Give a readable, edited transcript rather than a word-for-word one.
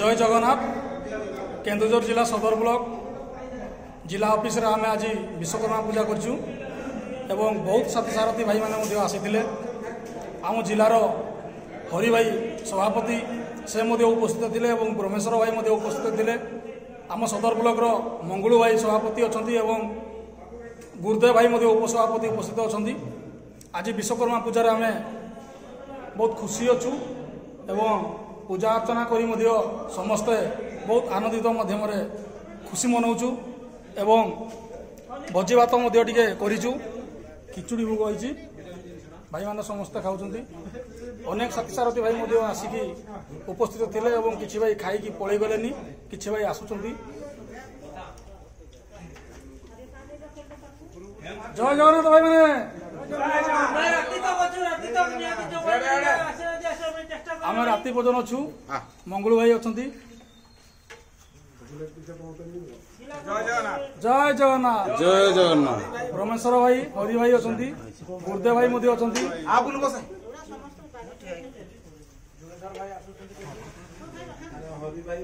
जय जगन्नाथ केन्दुझर जिला सदर ब्लॉक जिला ऑफिस रे आमे आज विश्वकर्मा पूजा करछु एवं बहुत साथी सारथी भाई माने आसीथिले। आम जिलार हरि भाई सभापति से उपस्थित थिले एवं ब्रह्मेश्वर भाई उपस्थित थिले। आम सदर ब्लॉक रो मंगलू भाई सभापति अछंती एवं गुरुदेव भाई उपसभापति उपस्थित अछंती। आज विश्वकर्मा पूजा आमे बहुत खुशी अच्छु एवं पूजा अर्चना करी समस्ते बहुत आनंदित मध्यम खुशी मनाऊँ एवं भोजी भात करूँ खिचुड़ी भोग होती भाई मैंने समस्ते खाऊँ। अनेक साथी सारथी भाई आसिकी उपस्थित थे एवं किसी भाई खाई पलि गले कि भाई आसुँच। जय जगन्नाथ भाई मैंने आम राति भोजन अच्छु मंगलू भाई अच्छा जय जगन्नाथ जय जगन्नाथ ब्रह्मेश्वर भाई हरि भाई अच्छा गुरुदेव भाई अच्छा हरि भाई